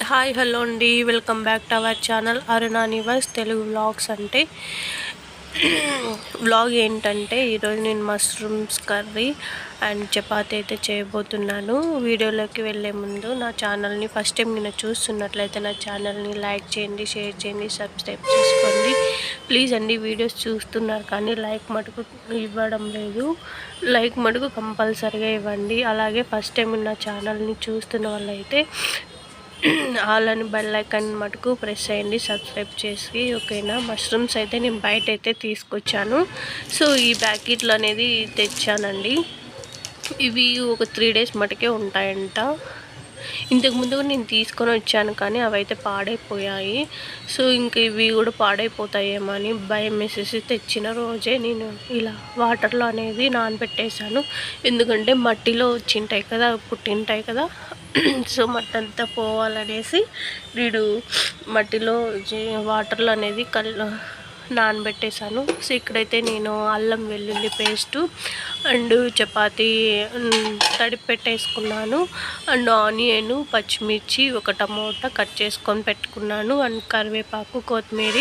Hi hello అండి, welcome back to our channel Aruna Nivas Telugu vlogs. అంటే vlog ఏంటంటే ఈరోజు నేను మష్రూమ్స్ కర్రీ అండ్ చపాతీ అయితే చేయబోతున్నాను. వీడియోలోకి వెళ్ళే ముందు నా ఛానల్ని ఫస్ట్ టైం నేను చూస్తున్నట్లయితే నా ఛానల్ని లైక్ చేయండి, షేర్ చేయండి, సబ్స్క్రైబ్ చేసుకోండి ప్లీజ్ అండి. వీడియోస్ చూస్తున్నారు కానీ లైక్ మటుకు ఇవ్వడం లేదు. లైక్ మటుకు కంపల్సరీగా ఇవ్వండి. అలాగే ఫస్ట్ టైం నా ఛానల్ని చూస్తున్న వాళ్ళైతే ఆల్ అని బెల్ ఐకాన్ మటుకు ప్రెస్ చేయండి, సబ్స్క్రైబ్ చేసి. ఓకేనా. మష్రూమ్స్ అయితే నేను బయట అయితే తీసుకొచ్చాను. సో ఈ ప్యాకెట్లు అనేది తెచ్చానండి. ఇవి ఒక 3 days మటుకే ఉంటాయంట. ఇంతకుముందు నేను తీసుకొని వచ్చాను కానీ అవి అయితే పాడైపోయాయి. సో ఇంక ఇవి కూడా పాడైపోతాయేమో అని భయం వేసేసి తెచ్చిన రోజే నేను ఇలా వాటర్లో అనేది నానబెట్టేశాను. ఎందుకంటే మట్టిలో వచ్చింటాయి కదా, పుట్టింటాయి కదా. సో మట్టి అంతా పోవాలనేసి నేను మట్టిలో వాటర్లో అనేది నానబెట్టేశాను. సో ఇక్కడైతే నేను అల్లం వెల్లుల్లి పేస్టు అండ్ చపాతీ తడిపి పెట్టేసుకున్నాను. అండ్ ఆనియన్, పచ్చిమిర్చి, ఒక టమోటా కట్ చేసుకొని పెట్టుకున్నాను. అండ్ కరివేపాకు, కొత్తిమీర,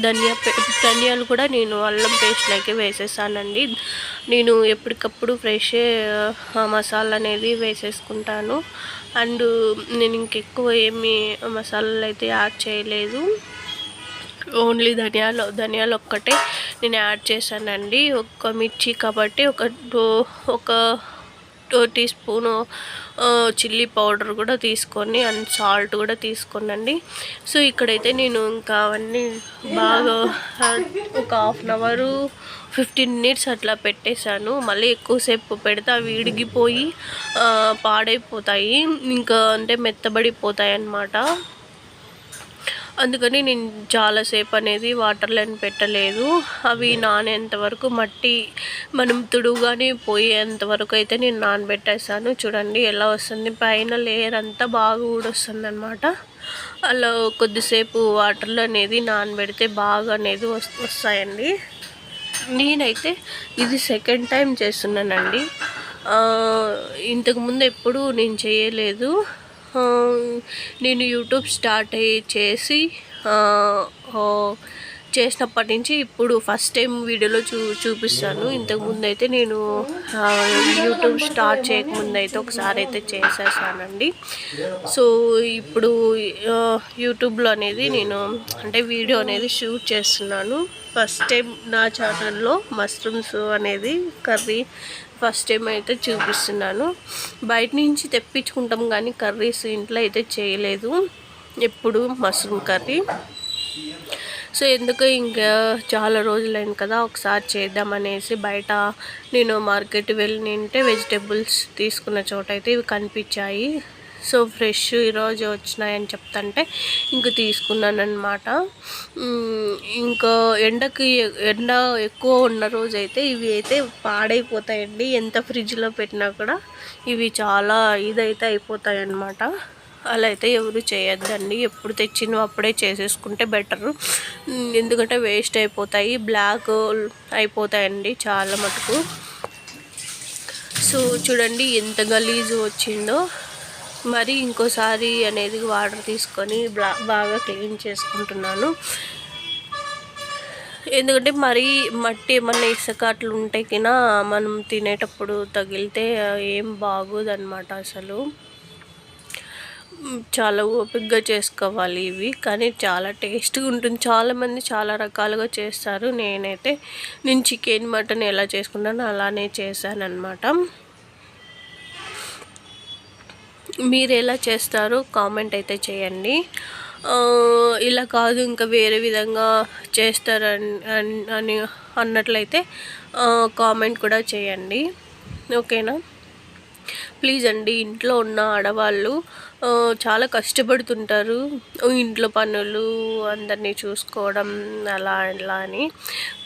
ధనియాలు కూడా నేను అల్లం పేస్ట్లోకి వేసేసానండి. నేను ఎప్పటికప్పుడు ఫ్రెష్ మసాలా అనేది వేసేసుకుంటాను. అండ్ నేను ఇంకెక్కువ ఏమి మసాలాలు అయితే యాడ్ చేయలేదు. ఓన్లీ ధనియాలు ఒక్కటే నేను యాడ్ చేశానండి. ఒక మిర్చి కాబట్టి ఒక 2 teaspoon చిల్లీ పౌడర్ కూడా తీసుకొని అండ్ సాల్ట్ కూడా తీసుకోనండి. సో ఇక్కడైతే నేను ఇంకా అవన్నీ బాగా ఒక 1/2 hour 15 minutes అట్లా పెట్టేశాను. మళ్ళీ ఎక్కువసేపు పెడితే అవి ఇడిగిపోయి పాడైపోతాయి, ఇంకా అంటే మెత్తబడిపోతాయి అన్నమాట. అందుకని నేను చాలాసేపు అనేది వాటర్లో పెట్టలేదు. అవి నానేంత వరకు, మట్టి మనం తుడుగానే పోయేంత వరకు అయితే నేను నానబెట్టేసాను. చూడండి ఎలా వస్తుంది, పైన లేయర్ అంతా బాగా ఊడొస్తుంది అనమాట. అలా కొద్దిసేపు వాటర్లో అనేది నానబెడితే బాగా అనేది వస్తాయండి. నేనైతే ఇది సెకండ్ టైం చేస్తున్నానండి. ఇంతకుముందు ఎప్పుడు నేను చేయలేదు. నేను యూట్యూబ్ స్టార్ట్ చేసి చేసినప్పటి నుంచి ఇప్పుడు ఫస్ట్ టైం వీడియోలో చూపిస్తాను. ఇంతకుముందు అయితే నేను యూట్యూబ్ స్టార్ట్ చేయకముందు అయితే ఒకసారి అయితే చేసేసానండి. సో ఇప్పుడు యూట్యూబ్లో అనేది నేను అంటే వీడియో అనేది షూట్ చేస్తున్నాను. ఫస్ట్ టైం నా ఛానల్లో మష్రూమ్స్ అనేది కర్రీ ఫస్ట్ టైం అయితే చూపిస్తున్నాను. బయట నుంచి తెప్పించుకుంటాం కానీ కర్రీస్ ఇంట్లో అయితే చేయలేదు ఎప్పుడు మష్రూమ్ కర్రీ. సో ఎందుకు ఇంకా చాలా రోజులైంది కదా, ఒకసారి చేద్దామనేసి బయట నేను మార్కెట్ వెళ్ళింటే వెజిటేబుల్స్ తీసుకున్న చోట అయితే ఇవి కనిపించాయి. సో ఫ్రెష్ ఈరోజు వచ్చినాయని చెప్తుంటే ఇంక తీసుకున్నాను అనమాట. ఇంకా ఎండ ఎక్కువ ఉన్న రోజు అయితే ఇవి అయితే పాడైపోతాయండి. ఎంత ఫ్రిడ్జ్లో పెట్టినా కూడా ఇవి చాలా ఇదైతే అయిపోతాయి అన్నమాట. అలా అయితే ఎవరు చేయొద్దండి. ఎప్పుడు తెచ్చినవి అప్పుడే చేసేసుకుంటే బెటరు. ఎందుకంటే వేస్ట్ అయిపోతాయి, బ్లాక్ అయిపోతాయండి చాలా మటుకు. సో చూడండి ఎంత గలీజు వచ్చిందో. మరి ఇంకోసారి అనేది వాటర్ తీసుకొని బాగా క్లీన్ చేసుకుంటున్నాను. ఎందుకంటే మరీ మట్టి ఏమన్నా ఇసుక అట్లా ఉంటే కినా మనం తినేటప్పుడు తగిలితే ఏం బాగోదన్నమాట. అసలు చాలా ఓపికగా చేసుకోవాలి ఇవి, కానీ చాలా టేస్ట్గా ఉంటుంది. చాలామంది చాలా రకాలుగా చేస్తారు. నేను చికెన్, మటన్ ఎలా చేసుకుంటానో అలానే చేశాను అనమాట. మీరు ఎలా చేస్తారో కామెంట్ అయితే చేయండి. ఇలా కాదు ఇంకా వేరే విధంగా చేస్తారని అన్నట్లయితే కామెంట్ కూడా చేయండి. ఓకేనా. ప్లీజ్ అండి, ఇంట్లో ఉన్న ఆడవాళ్ళు చాలా కష్టపడుతుంటారు. ఇంట్లో పనులు అందరినీ చూసుకోవడం అలా ఇలా అని.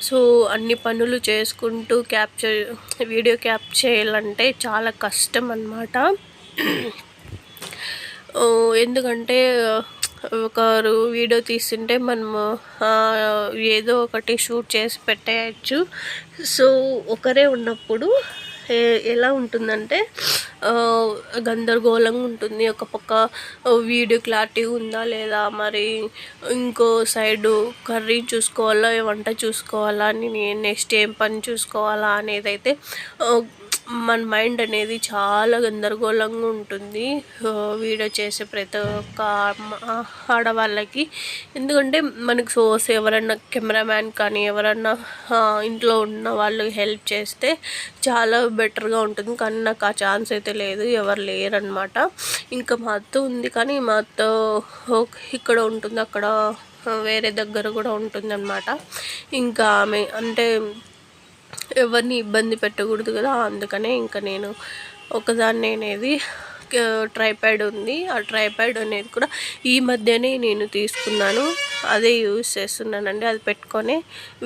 సో అన్ని పనులు చేసుకుంటూ వీడియో క్యాప్చర్ చేయాలంటే చాలా కష్టం అన్నమాట. ఎందుకంటే ఒకరు వీడియో తీస్తుంటే మనము ఏదో ఒకటి షూట్ చేసి పెట్టేయచ్చు. సో ఒకరే ఉన్నప్పుడు ఎలా ఉంటుందంటే గందరగోళంగా ఉంటుంది. ఒక పక్క వీడియో క్లారిటీ ఉందా లేదా, మరి ఇంకో సైడు కర్రీ చూసుకోవాలా, వంట చూసుకోవాలా అని, నెక్స్ట్ ఏం పని చూసుకోవాలా అనేది అయితే మన మైండ్ అనేది చాలా గందరగోళంగా ఉంటుంది వీడియో చేసే ప్రతి ఒక్క ఆడవాళ్ళకి. ఎందుకంటే మనకు సోర్స్ ఎవరన్నా కెమెరామ్యాన్ కానీ ఎవరన్నా ఇంట్లో ఉన్న వాళ్ళు హెల్ప్ చేస్తే చాలా బెటర్గా ఉంటుంది. కానీ నాకు ఆ ఛాన్స్ అయితే లేదు, ఎవరు లేరనమాట. ఇంకా మా అత్త ఉంది, కానీ మా అత్త ఇక్కడ ఉంటుంది, అక్కడ వేరే దగ్గర కూడా ఉంటుంది అనమాట. ఇంకా ఆమె అంటే ఎవరిని ఇబ్బంది పెట్టకూడదు కదా, అందుకనే ఇంకా నేను ఒకదాన్ని అనేది ట్రైప్యాడ్ ఉంది. ఆ ట్రైప్యాడ్ అనేది కూడా ఈ మధ్యనే నేను తీసుకున్నాను, అదే యూజ్ చేస్తున్నానండి. అది పెట్టుకొని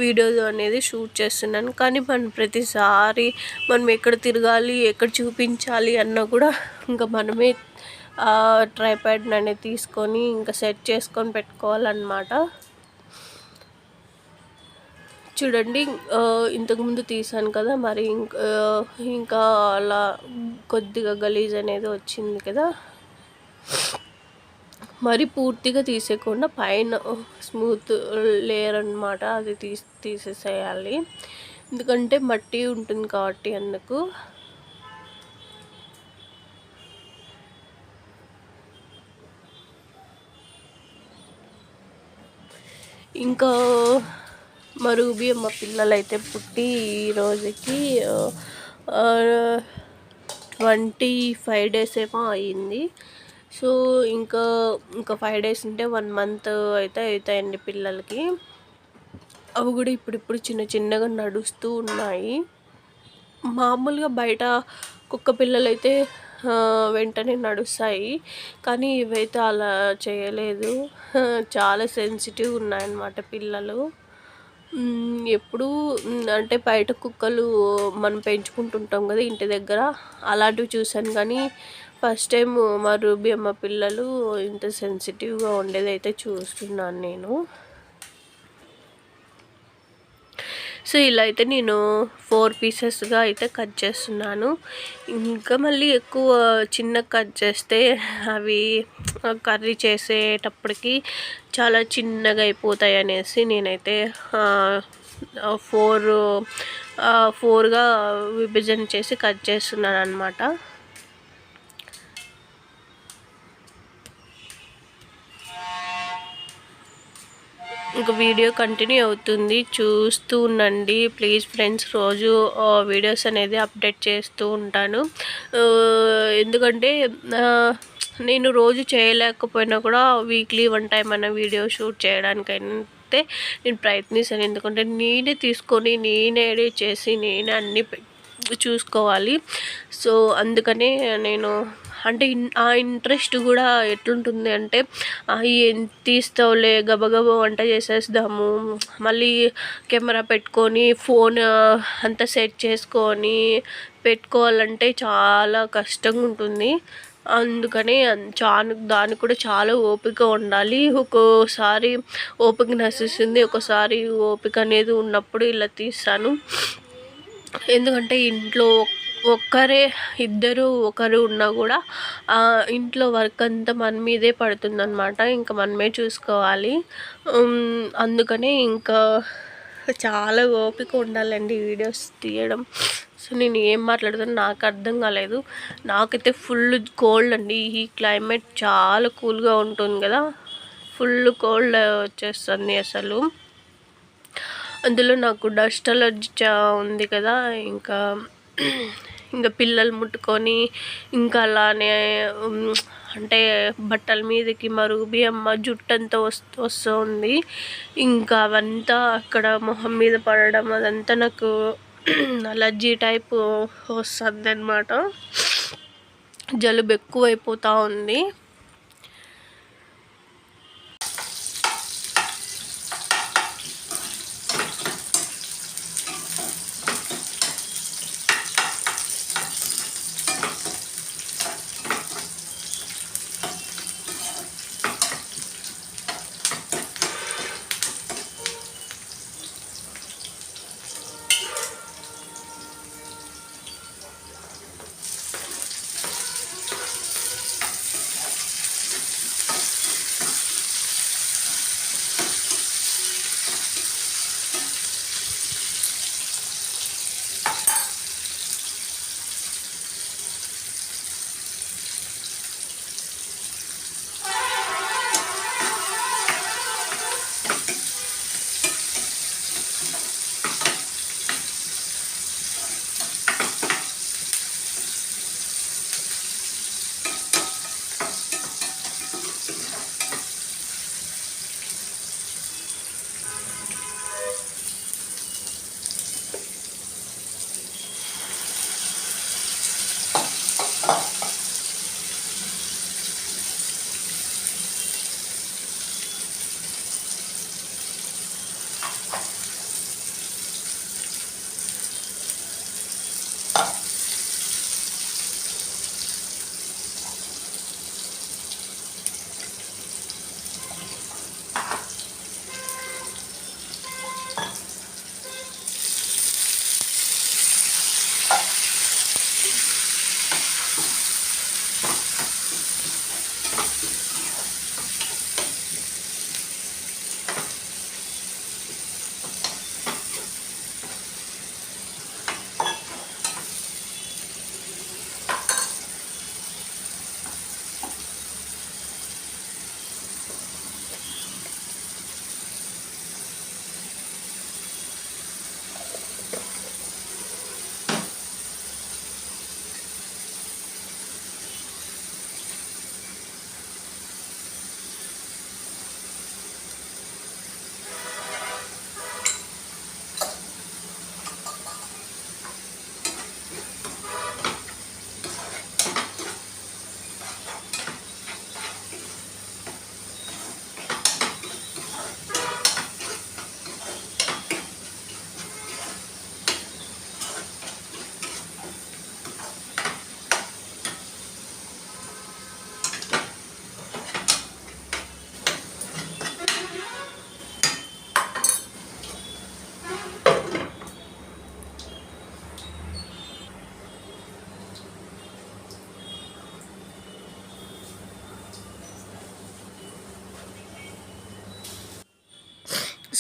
వీడియో అనేది షూట్ చేస్తున్నాను. కానీ మనం ప్రతిసారి మనం ఎక్కడ తిరగాలి, ఎక్కడ చూపించాలి అన్నా కూడా ఇంకా మనమే ట్రైప్యాడ్ అనేది తీసుకొని ఇంకా సెట్ చేసుకొని పెట్టుకోవాలన్నమాట. చూడండి, ఇంతకుముందు తీసాను కదా, మరి ఇంకా అలా కొద్దిగా గలీజ్ అనేది వచ్చింది కదా. మరి పూర్తిగా తీసేయకుండా పైన స్మూత్ లేయర్ అనమాట, అది తీసేసేయాలి. ఎందుకంటే మట్టి ఉంటుంది కాబట్టి అందుకు. ఇంకా మా రూబీ మా పిల్లలైతే పుట్టి ఈ రోజుకి 25 days ఏమో అయ్యింది. సో ఇంకా 5 days ఉంటే 1 month అయితే అవుతాయండి పిల్లలకి. అవి కూడా ఇప్పుడిప్పుడు చిన్నగా నడుస్తూ ఉన్నాయి. మామూలుగా బయట కుక్క పిల్లలైతే వెంటనే నడుస్తాయి, కానీ ఇవైతే అలా చేయలేదు. చాలా సెన్సిటివ్ ఉన్నాయన్నమాట పిల్లలు. ఎప్పుడు అంటే బయట కుక్కలు మనం పెంచుకుంటుంటాం కదా ఇంటి దగ్గర, అలాంటివి చూసాను. కానీ ఫస్ట్ టైం మా రూబీ అమ్మ పిల్లలు ఇంత సెన్సిటివ్గా ఉండేది అయితే చూస్తున్నాను నేను. సో ఇలా అయితే నేను 4 పీసెస్గా అయితే కట్ చేస్తున్నాను. ఇంకా మళ్ళీ ఎక్కువ చిన్న కట్ చేస్తే అవి కర్రీ చేసేటప్పటికి చాలా చిన్నగా అయిపోతాయి అనేసి నేనైతే 4గా విభజన చేసి కట్ చేస్తున్నాను అన్నమాట. ఇంకా వీడియో కంటిన్యూ అవుతుంది, చూస్తూ ఉండండి ప్లీజ్ ఫ్రెండ్స్. రోజు వీడియోస్ అనేది అప్డేట్ చేస్తూ ఉంటాను. ఎందుకంటే నేను రోజు చేయలేకపోయినా కూడా వీక్లీ 1 time అన్న వీడియో షూట్ చేయడానికైతే నేను ప్రయత్నిస్తాను. ఎందుకంటే నేనే తీసుకొని, నేనే ఎడిట్ చేసి, నేనే అన్నీ చూసుకోవాలి. సో అందుకనే నేను అంటే ఆ ఇంట్రెస్ట్ కూడా ఎట్లుంటుంది అంటే, ఏం తీస్తావులే గబగబా వంట చేసేద్దాము, మళ్ళీ కెమెరా పెట్టుకొని ఫోన్ అంతా సెట్ చేసుకొని పెట్టుకోవాలంటే చాలా కష్టంగా ఉంటుంది. అందుకని దానికి కూడా చాలా ఓపిక ఉండాలి. ఒక్కోసారి ఓపిక నశిస్తుంది, ఒకసారి ఓపిక అనేది ఉన్నప్పుడు ఇలా తీస్తాను. ఎందుకంటే ఇంట్లో ఒకరు ఉన్నా కూడా ఇంట్లో వర్క్ అంతా మన మీదే పడుతుందన్నమాట, ఇంకా మనమే చూసుకోవాలి. అందుకనే ఇంకా చాలా ఓపిక ఉండాలండి వీడియోస్ తీయడం. సో నేను ఏం మాట్లాడుతాను నాకు అర్థం కాలేదు. నాకైతే ఫుల్ కోల్డ్ అండి, ఈ క్లైమేట్ చాలా కూల్గా ఉంటుంది కదా, ఫుల్ కోల్డ్ వచ్చేస్తుంది అసలు. అందులో నాకు డస్ట్ అలర్జీ ఉంది కదా, ఇంకా పిల్లలు ముట్టుకొని ఇంకా అలానే అంటే బట్టల మీదకి మా రూబీ అమ్మ జుట్టు అంతా వస్తుంది. ఇంకా అవంతా అక్కడ మొహం మీద పడడం అదంతా నాకు అలర్జీ టైప్ వస్తుంది అన్నమాట. జలుబు ఎక్కువైపోతూ ఉంది.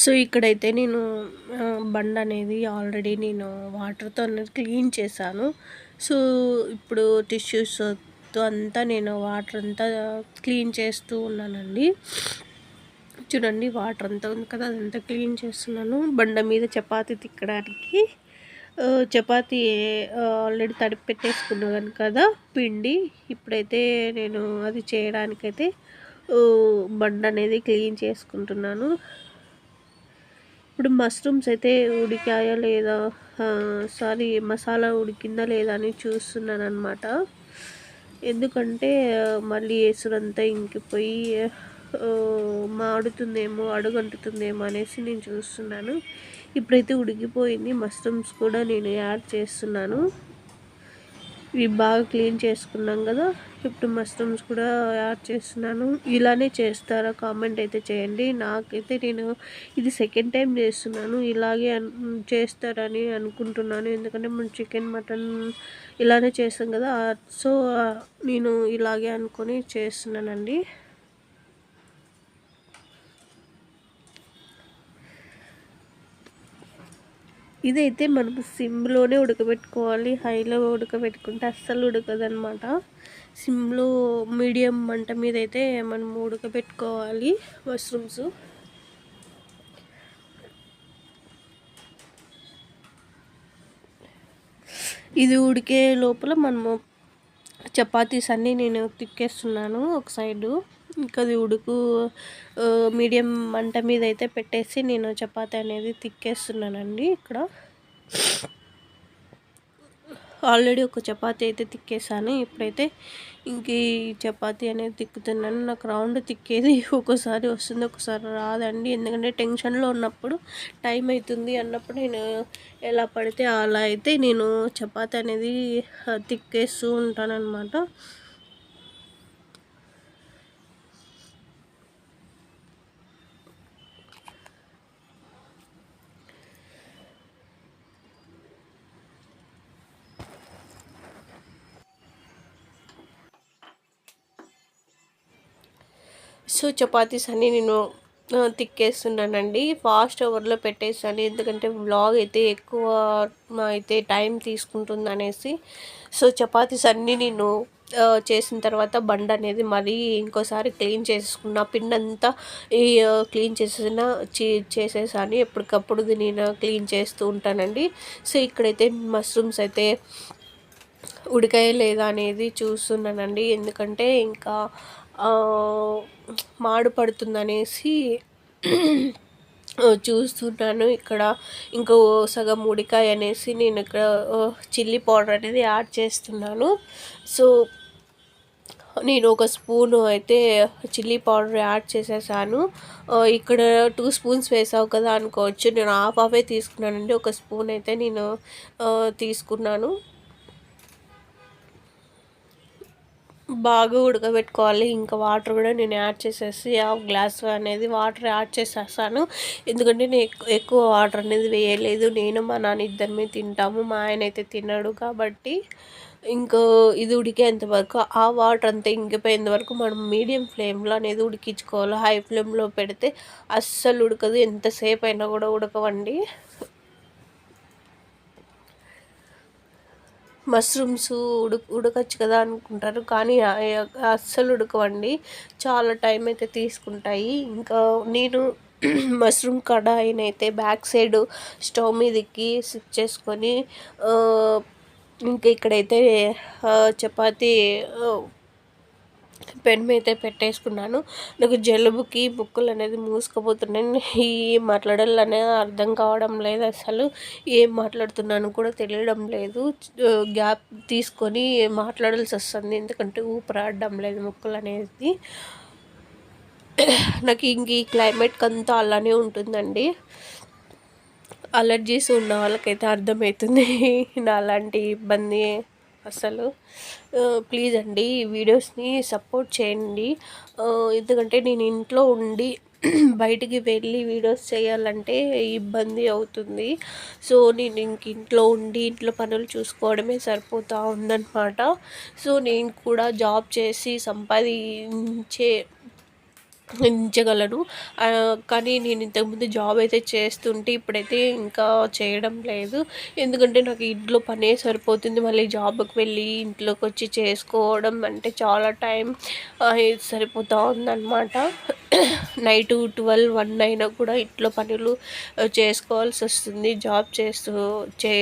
సో ఇక్కడైతే నేను బండ అనేది ఆల్రెడీ నేను వాటర్తో అనేది క్లీన్ చేశాను. సో ఇప్పుడు టిష్యూస్తో అంతా నేను వాటర్ అంతా క్లీన్ చేస్తూ ఉన్నానండి. చూడండి వాటర్ అంతా ఉంది కదా, అదంతా క్లీన్ చేస్తున్నాను. బండ మీద చపాతీ తిక్కడానికి చపాతీ ఆల్రెడీ తడిపి పెట్టేసుకున్నాను కదా పిండి. ఇప్పుడైతే నేను అది చేయడానికైతే బండ అనేది క్లీన్ చేసుకుంటున్నాను. ఇప్పుడు మష్రూమ్స్ అయితే ఉడికాయా లేదా, మసాలా ఉడికిందా లేదా అని చూస్తున్నాను అనమాట. ఎందుకంటే మళ్ళీ ఎసురంతా ఇంకిపోయి మాడుతుందేమో, అడుగంటుతుందేమో అనేసి నేను చూస్తున్నాను. ఇప్పుడైతే ఉడికిపోయింది. మష్రూమ్స్ కూడా నేను యాడ్ చేస్తున్నాను. ఇవి బాగా క్లీన్ చేసుకున్నాం కదా, ఇప్పుడు మష్రూమ్స్ కూడా యాడ్ చేస్తున్నాను. ఇలానే చేస్తారా కామెంట్ అయితే చేయండి. నాకైతే నేను ఇది సెకండ్ టైం చేస్తున్నాను. ఇలాగే చేస్తారని అనుకుంటున్నాను. ఎందుకంటే మనం చికెన్ మటన్ ఇలానే చేస్తాం కదా, సో నేను ఇలాగే అనుకొని చేస్తున్నానండి. ఇదైతే మనం సిమ్లోనే ఉడకబెట్టుకోవాలి. హైలో ఉడకబెట్టుకుంటే అస్సలు ఉడకదనమాట. సిమ్లో మీడియం మంట మీద అయితే మనం ఉడకబెట్టుకోవాలి మష్రూమ్స్. ఇది ఉడికే లోపల మనము చపాతీస్ అన్నీ నేను తిక్కేస్తున్నాను ఒక సైడు. ఇంకా అది మీడియం మంట మీద అయితే పెట్టేసి నేను చపాతీ అనేది తిక్కేస్తున్నానండి. ఇక్కడ ఆల్రెడీ ఒక చపాతీ అయితే తిక్కేసాను. ఇప్పుడైతే ఇంక ఈ చపాతీ అనేది తిక్కుతున్నాను. నాకు రౌండ్ తిక్కేది ఒక్కోసారి వస్తుంది, ఒకసారి రాదండి. ఎందుకంటే టెన్షన్లో ఉన్నప్పుడు టైం అవుతుంది అన్నప్పుడు నేను ఎలా పడితే అలా అయితే నేను చపాతీ అనేది తిక్కేస్తూ ఉంటానన్నమాట. సో చపాతీస్ అన్నీ నేను తిక్కేస్తున్నానండి. ఫాస్ట్ అవర్లో పెట్టేసాను, ఎందుకంటే వ్లాగ్ అయితే ఎక్కువ అయితే టైం తీసుకుంటుంది అనేసి. సో చపాతీస్ అన్నీ నేను చేసిన తర్వాత బండ అనేది మరీ ఇంకోసారి క్లీన్ చేసుకున్న, పిండి అంతా క్లీన్ చేసేసాను. ఎప్పటికప్పుడు నేను క్లీన్ చేస్తూ ఉంటానండి. సో ఇక్కడైతే మష్రూమ్స్ అయితే ఉడికాయ లేదా అనేది చూస్తున్నానండి. ఎందుకంటే ఇంకా మాడు పడుతుందనేసి చూస్తున్నాను. ఇక్కడ ఇంకో సగం ఉడికాయ అనేసి నేను ఇక్కడ చిల్లీ పౌడర్ అనేది యాడ్ చేస్తున్నాను. సో నేను ఒక స్పూను అయితే చిల్లీ పౌడర్ యాడ్ చేసేసాను. ఇక్కడ 2 స్పూన్స్ వేసావు కదా అనుకోవచ్చు, నేను హాఫే తీసుకున్నానండి. ఒక స్పూన్ అయితే నేను తీసుకున్నాను. బాగా ఉడకబెట్టుకోవాలి. ఇంకా వాటర్ కూడా నేను యాడ్ చేసేసి హాఫ్ గ్లాస్ అనేది వాటర్ యాడ్ చేసేసాను. ఎందుకంటే నేను ఎక్కువ వాటర్ అనేది వేయలేదు. నేను మా నాన్న ఇద్దరమే తింటాము, మా ఆయన అయితే తినడు. కాబట్టి ఇంకా ఇది ఉడికేంత వరకు, ఆ వాటర్ అంతా ఇంకిపోయేంత వరకు మనం మీడియం ఫ్లేమ్లో అనేది ఉడికించుకోవాలి. హై ఫ్లేమ్లో పెడితే అస్సలు ఉడకదు, ఎంతసేపు అయినా కూడా ఉడకవండి. మష్రూమ్స్ ఉడకచ్చు కదా అనుకుంటారు, కానీ అస్సలు ఉడకవండి, చాలా టైం అయితే తీసుకుంటాయి. ఇంకా నేను మష్రూమ్ కడాయిని అయితే బ్యాక్ సైడ్ స్టవ్ మీదకి సిప్ చేసుకొని ఇంకా ఇక్కడైతే చపాతీ పెన్ మీద పెట్టేసుకున్నాను. నాకు జలుబుకి ముక్కులు అనేది మూసుకుపోతున్నాయి. ఏం మాట్లాడాలనేది అర్థం కావడం లేదు, అసలు ఏం మాట్లాడుతున్నాను కూడా తెలియడం లేదు. గ్యాప్ తీసుకొని మాట్లాడాల్సి వస్తుంది, ఎందుకంటే ఊపిరాడడం లేదు ముక్కులు అనేది. నాకు ఇంక ఈ క్లైమేట్కి అంతా అలానే ఉంటుందండి. అలర్జీస్ ఉన్న వాళ్ళకైతే అర్థమవుతుంది నా అలాంటి ఇబ్బంది. అసలు ప్లీజ్ అండి ఈ వీడియోస్ని సపోర్ట్ చేయండి. ఎందుకంటే నేను ఇంట్లో ఉండి బయటికి వెళ్ళి వీడియోస్ చేయాలంటే ఇబ్బంది అవుతుంది. సో నేను ఇంక ఇంట్లో ఉండి ఇంట్లో పనులు చూసుకోవడమే సరిపోతూ ఉందన్నమాట. సో నేను కూడా జాబ్ చేసి ఎంచగలను. కానీ నేను ఇంతకుముందు జాబ్ అయితే చేస్తుంటే ఇప్పుడైతే ఇంకా చేయడం లేదు. ఎందుకంటే నాకు ఇంట్లో పనే సరిపోతుంది. మళ్ళీ జాబ్‌కి వెళ్ళి ఇంట్లోకొచ్చి చేసుకోవడం అంటే చాలా టైం సరిపోతా ఉందన్నమాట. నైటు 12, 1 అయినా కూడా ఇంట్లో పనులు చేసుకోవాల్సొస్తుంది జాబ్ చేస్తూ చే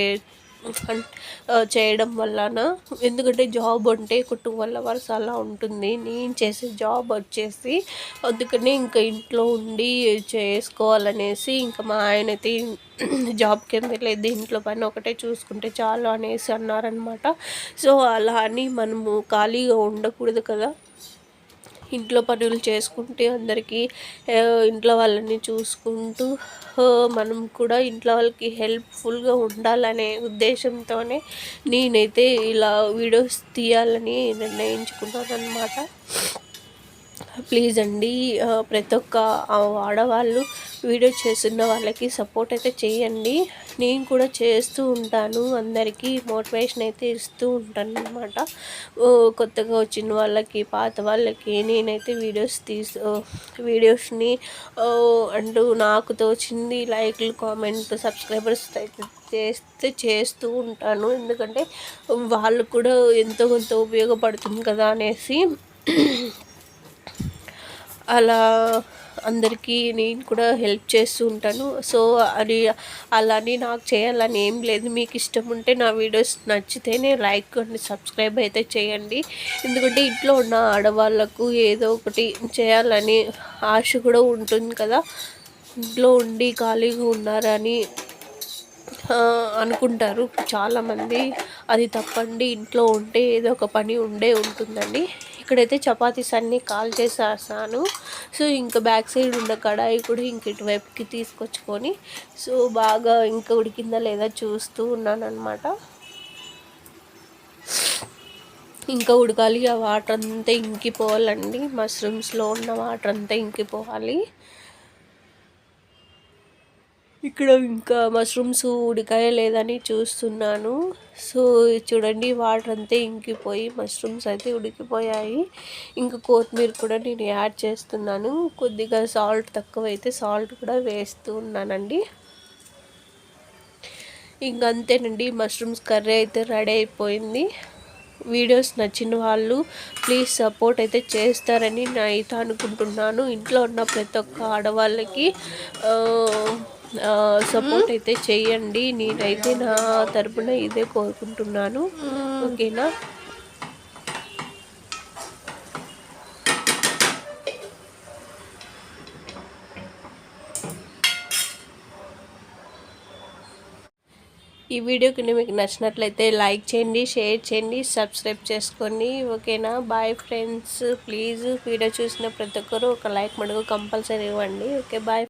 చేయడం వలన. ఎందుకంటే జాబ్ అంటే ఒక 12 అవర్స్ అలా ఉంటుంది. నేను చేసే జాబ్ వచ్చేసి అందుకని ఇంకా ఇంట్లో ఉండి చేసుకోవాలనేసి ఇంకా మా ఆయనైతే జాబ్‌కేం వెళ్ళేది ఇంట్లో పని ఒకటే చూసుకుంటే చాలు అనేసి అన్నారనమాట. సో అలా అని మనము ఖాళీగా ఉండకూడదు కదా! ఇంట్లో పనులు చేసుకుంటే అందరికీ ఇంట్లో వాళ్ళని చూసుకుంటూ మనం కూడా ఇంట్లో వాళ్ళకి హెల్ప్ఫుల్గా ఉండాలనే ఉద్దేశంతోనే నేనైతే ఇలా వీడియోస్ తీయాలని నిర్ణయించుకున్నాను అనమాట. ప్లీజ్ అండి, ప్రతి ఒక్క ఆడవాళ్ళు వీడియో చేస్తున్న వాళ్ళకి సపోర్ట్ అయితే చేయండి. నేను కూడా చేస్తూ ఉంటాను, అందరికీ మోటివేషన్ అయితే ఇస్తూ ఉంటాను అనమాట. కొత్తగా వచ్చిన వాళ్ళకి పాత వాళ్ళకి నేనైతే వీడియోస్ని అంటూ నాకు తోచింది లైక్లు కామెంట్ సబ్స్క్రైబర్స్ అయితే చేస్తూ ఉంటాను. ఎందుకంటే వాళ్ళు కూడా ఎంతో కొంత ఉపయోగపడుతుంది కదా అనేసి అలా అందరికీ నేను కూడా హెల్ప్ చేస్తూ ఉంటాను. సో అది అలాని నాకు చేయాలని ఏం లేదు. మీకు ఇష్టం ఉంటే నా వీడియోస్ నచ్చితేనే లైక్ అండ్ సబ్స్క్రైబ్ అయితే చేయండి. ఎందుకంటే ఇంట్లో ఉన్న ఆడవాళ్ళకు ఏదో ఒకటి చేయాలని ఆశ కూడా ఉంటుంది కదా. ఇంట్లో ఉండి ఖాళీగా ఉన్నారని అనుకుంటారు చాలామంది. అది తప్పండి. ఇంట్లో ఉంటే ఏదో ఒక పని ఉంటుందండి. ఇక్కడైతే చపాతీస్ అన్నీ కాల్ చేసేసాను. సో ఇంకా బ్యాక్ సైడ్ ఉన్న కడాయి కూడా ఇంక ఇటువైపుకి తీసుకొచ్చుకొని సో బాగా ఇంకా ఉడికిందా లేదా చూస్తూ ఉన్నానన్నమాట. ఇంకా ఉడకాలి, ఆ వాటర్ అంతా ఇంకిపోవాలండి. మష్రూమ్స్లో ఉన్న వాటర్ అంతా ఇంకిపోవాలి. ఇక్కడ ఇంకా మష్రూమ్స్ ఉడికాయా లేదని చూస్తున్నాను. సో చూడండి, వాటర్ అంతా ఇంకిపోయి మష్రూమ్స్ అయితే ఉడికిపోయాయి. ఇంకా కొత్తిమీర కూడా నేను యాడ్ చేస్తున్నాను. కొద్దిగా సాల్ట్ తక్కువైతే సాల్ట్ కూడా వేస్తూ ఉన్నానండి. ఇంక అంతేనండి, మష్రూమ్స్ కర్రీ అయితే రెడీ అయిపోయింది. వీడియోస్ నచ్చిన వాళ్ళు ప్లీజ్ సపోర్ట్ అయితే చేస్తారని నేనైతే అనుకుంటున్నాను. ఇంట్లో ఉన్న ప్రతి ఒక్క ఆడవాళ్ళకి సపోర్ట్ అయితే చేయండి. నేనైతే నా తరపున ఇదే కోరుకుంటున్నాను. ఓకేనా? ఈ వీడియో కింద మీకు నచ్చినట్లయితే లైక్ చేయండి, షేర్ చేయండి, సబ్స్క్రైబ్ చేసుకోండి. ఓకేనా? Bye friends. ప్లీజ్ వీడియో చూసిన ప్రతి ఒక్కరు ఒక లైక్ మటుకు కంపల్సరీ ఇవ్వండి. Okay, bye.